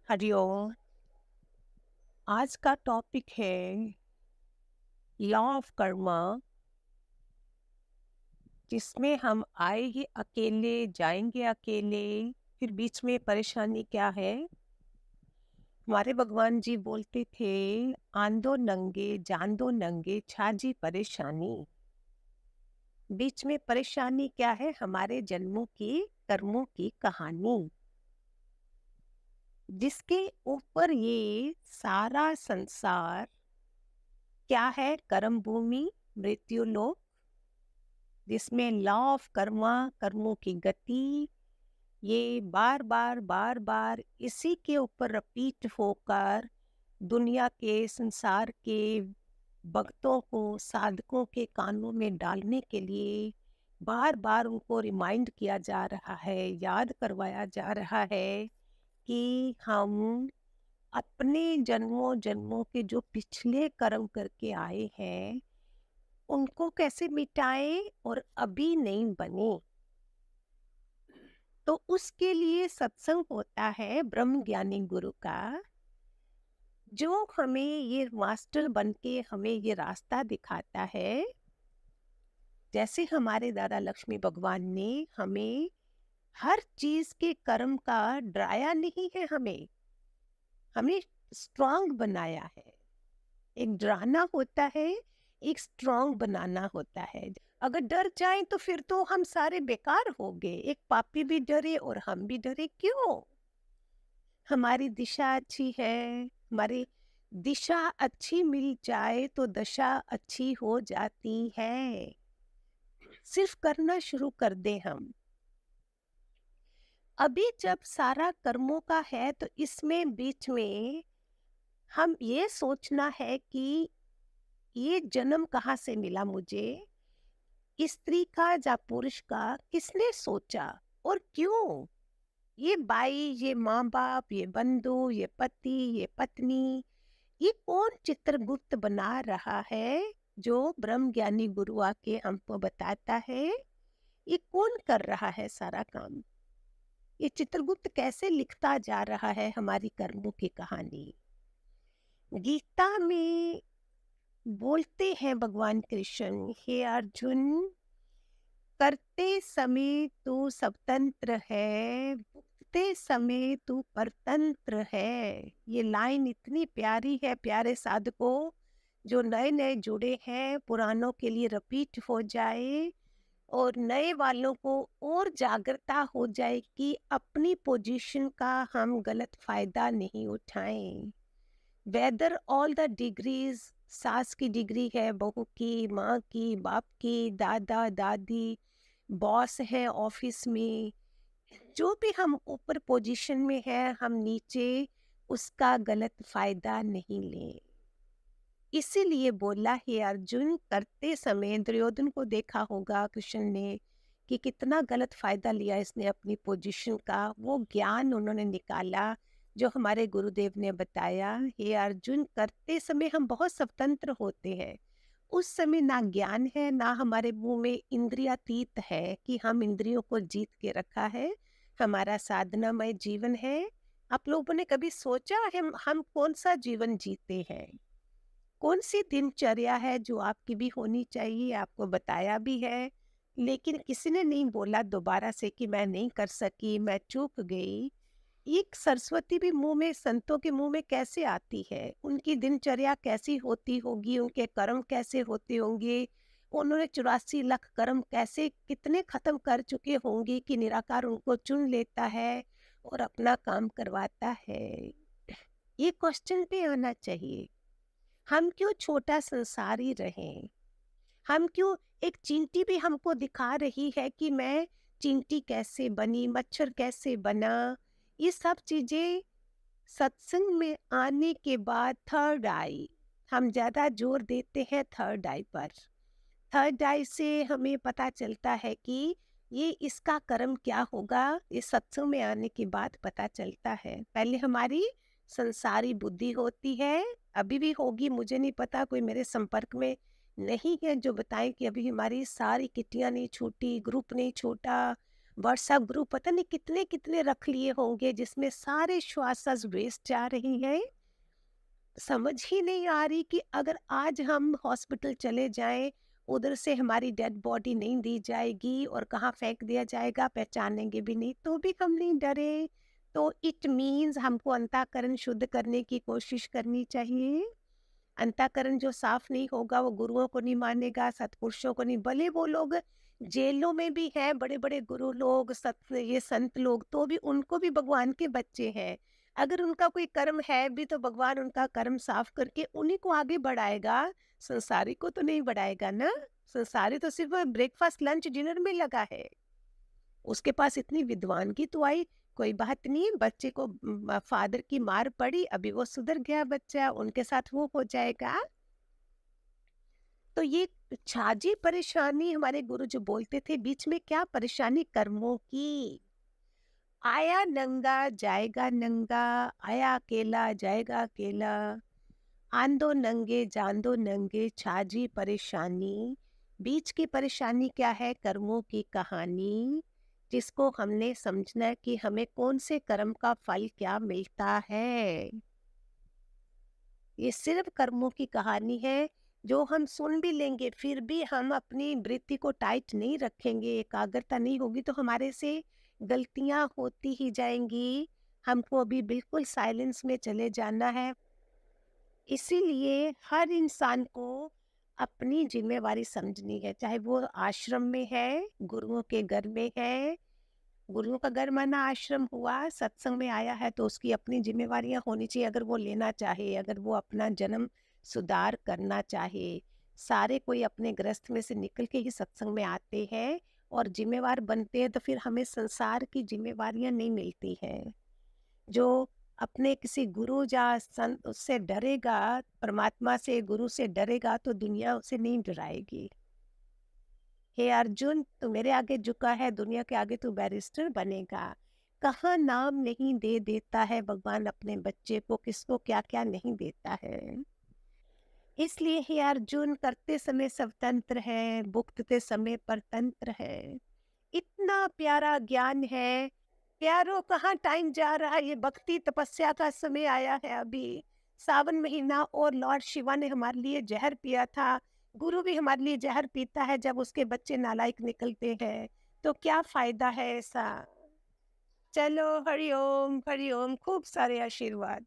हरिओम। आज का टॉपिक है लॉ ऑफ कर्मा, जिसमें हम आएंगे अकेले, जाएंगे अकेले, फिर बीच में परेशानी क्या है। हमारे भगवान जी बोलते थे, आंदो नंगे जान दो नंगे छाजी परेशानी। बीच में परेशानी क्या है? हमारे जन्मों की कर्मों की कहानी, जिसके ऊपर ये सारा संसार क्या है? कर्म भूमि, मृत्यु लोक, जिसमें लॉ ऑफ कर्मा, कर्मों की गति, ये बार बार बार बार इसी के ऊपर रिपीट होकर दुनिया के, संसार के भक्तों को, साधकों के कानों में डालने के लिए बार बार उनको रिमाइंड किया जा रहा है, याद करवाया जा रहा है कि हम अपने जन्मों जन्मों के जो पिछले कर्म करके आए हैं उनको कैसे मिटाएं और अभी नहीं बने। तो उसके लिए सत्संग होता है ब्रह्म ज्ञानी गुरु का, जो हमें ये मास्टर बन के हमें ये रास्ता दिखाता है। जैसे हमारे दादा लक्ष्मी भगवान ने हमें हर चीज के कर्म का डराया नहीं है, हमें हमें स्ट्रांग बनाया है। एक डराना होता है, एक स्ट्रांग बनाना होता है। अगर डर जाए तो फिर तो हम सारे बेकार हो गए। एक पापी भी डरे और हम भी डरे क्यों? हमारी दिशा अच्छी है, हमारी दिशा अच्छी मिल जाए तो दशा अच्छी हो जाती है। सिर्फ करना शुरू कर दे हम। अभी जब सारा कर्मों का है तो इसमें बीच में हम ये सोचना है कि ये जन्म कहाँ से मिला मुझे, स्त्री का या पुरुष का, किसने सोचा और क्यों? ये भाई, ये माँ बाप, ये बंधु, ये पति, ये पत्नी, ये कौन चित्रगुप्त बना रहा है? जो ब्रह्म ज्ञानी गुरु आके हमको बताता है, ये कौन कर रहा है सारा काम? ये चित्रगुप्त कैसे लिखता जा रहा है हमारी कर्मों की कहानी? गीता में बोलते हैं भगवान कृष्ण, हे अर्जुन, करते समय तू स्वतंत्र है, भुगतते समय तू परतंत्र है। ये लाइन इतनी प्यारी है प्यारे साधकों, जो नए नए जुड़े हैं पुरानों के लिए रिपीट हो जाए और नए वालों को और जागरूकता हो जाए कि अपनी पोजीशन का हम गलत फायदा नहीं उठाएं। वेदर ऑल द डिग्रीज, सास की डिग्री है, बहू की, माँ की, बाप की, दादा दादी, बॉस है ऑफिस में, जो भी हम ऊपर पोजीशन में है, हम नीचे उसका गलत फायदा नहीं लें। इसीलिए बोला है अर्जुन, करते समय दुर्योधन को देखा होगा कृष्ण ने कि कितना गलत फायदा लिया इसने अपनी पोजीशन का। वो ज्ञान उन्होंने निकाला जो हमारे गुरुदेव ने बताया। हे अर्जुन, करते समय हम बहुत स्वतंत्र होते हैं। उस समय ना ज्ञान है, ना हमारे मुंह में इंद्रियातीत है कि हम इंद्रियों को जीत के रखा है। हमारा साधनामय जीवन है। आप लोगों ने कभी सोचा हम कौन सा जीवन जीते हैं? कौन सी दिनचर्या है जो आपकी भी होनी चाहिए? आपको बताया भी है, लेकिन किसी ने नहीं बोला दोबारा से कि मैं नहीं कर सकी, मैं चूक गई। एक सरस्वती भी मुंह में, संतों के मुंह में कैसे आती है? उनकी दिनचर्या कैसी होती होगी? उनके कर्म कैसे होते होंगे? उन्होंने 84 लाख कर्म कैसे, कितने खत्म कर चुके होंगे कि निराकार उनको चुन लेता है और अपना काम करवाता है। ये क्वेश्चन पे आना चाहिए। हम क्यों छोटा संसारी रहें? हम क्यों, एक चींटी भी हमको दिखा रही है कि मैं चींटी कैसे बनी, मच्छर कैसे बना। ये सब चीजें सत्संग में आने के बाद थर्ड आई, हम ज्यादा जोर देते हैं थर्ड आई पर। थर्ड आई से हमें पता चलता है कि ये इसका कर्म क्या होगा, ये सत्संग में आने के बाद पता चलता है। पहले हमारी संसारी बुद्धि होती है, अभी भी होगी, मुझे नहीं पता, कोई मेरे संपर्क में नहीं है जो बताएं कि अभी हमारी सारी किटियां नहीं छूटी, ग्रुप नहीं छूटा, व्हाट्सएप ग्रुप पता नहीं कितने कितने रख लिए होंगे जिसमें सारे श्वास वेस्ट जा रही हैं। समझ ही नहीं आ रही कि अगर आज हम हॉस्पिटल चले जाएं, उधर से हमारी डेड बॉडी नहीं दी जाएगी और कहाँ फेंक दिया जाएगा पहचानेंगे भी नहीं, तो भी हम नहीं डरे। तो इट मीन्स हमको अंतःकरण शुद्ध करने की कोशिश करनी चाहिए। अंतःकरण जो साफ नहीं होगा वो गुरुओं को नहीं मानेगा, सत्पुरुषों को नहीं, भले वो लोग जेलों में भी हैं, बड़े बड़े गुरु लोग, सत ये संत लोग, तो भी उनको भी भगवान के बच्चे हैं। अगर उनका कोई कर्म है भी तो भगवान उनका कर्म साफ करके उन्हीं को आगे बढ़ाएगा, संसारी को तो नहीं बढ़ाएगा ना। संसारी तो सिर्फ ब्रेकफास्ट लंच डिनर में लगा है। उसके पास इतनी विद्वानगी तो आई, कोई बात नहीं, बच्चे को फादर की मार पड़ी, अभी वो सुधर गया बच्चा, उनके साथ वो हो जाएगा। तो ये छाजी परेशानी हमारे गुरु जो बोलते थे, बीच में क्या परेशानी कर्मों की। आया नंगा जाएगा नंगा, आया अकेला जाएगा अकेला, आंदो नंगे जान दो नंगे, छाजी परेशानी। बीच की परेशानी क्या है? कर्मों की कहानी, जिसको हमने समझना है कि हमें कौन से कर्म का फल क्या मिलता है। ये सिर्फ कर्मों की कहानी है, जो हम सुन भी लेंगे फिर भी हम अपनी वृत्ति को टाइट नहीं रखेंगे, एकाग्रता नहीं होगी, तो हमारे से गलतियां होती ही जाएंगी। हमको अभी बिल्कुल साइलेंस में चले जाना है। इसीलिए हर इंसान को अपनी जिम्मेवारी समझनी है, चाहे वो आश्रम में है, गुरुओं के घर में है। गुरुओं का घर माना आश्रम हुआ, सत्संग में आया है तो उसकी अपनी जिम्मेवारियां होनी चाहिए, अगर वो लेना चाहे, अगर वो अपना जन्म सुधार करना चाहे। सारे कोई अपने ग्रस्त में से निकल के ही सत्संग में आते हैं और जिम्मेवार बनते हैं, तो फिर हमें संसार की जिम्मेवारियां नहीं मिलती हैं। जो अपने किसी गुरु या संत उससे डरेगा, परमात्मा से, गुरु से डरेगा, तो दुनिया उसे नहीं डराएगी। हे अर्जुन, तू मेरे आगे झुका है, दुनिया के आगे तू बैरिस्टर बनेगा। कहाँ नाम नहीं दे देता है भगवान अपने बच्चे को, किसको क्या क्या नहीं देता है। इसलिए हे अर्जुन, करते समय स्वतंत्र है, भुगतते समय परतंत्र है। इतना प्यारा ज्ञान है। प्यारो, कहाँ टाइम जा रहा है, ये भक्ति तपस्या का समय आया है अभी। सावन महीना, और लॉर्ड शिवा ने हमारे लिए जहर पिया था। गुरु भी हमारे लिए जहर पीता है जब उसके बच्चे नालायक निकलते हैं, तो क्या फायदा है ऐसा। चलो, हरिओम हरिओम, खूब सारे आशीर्वाद।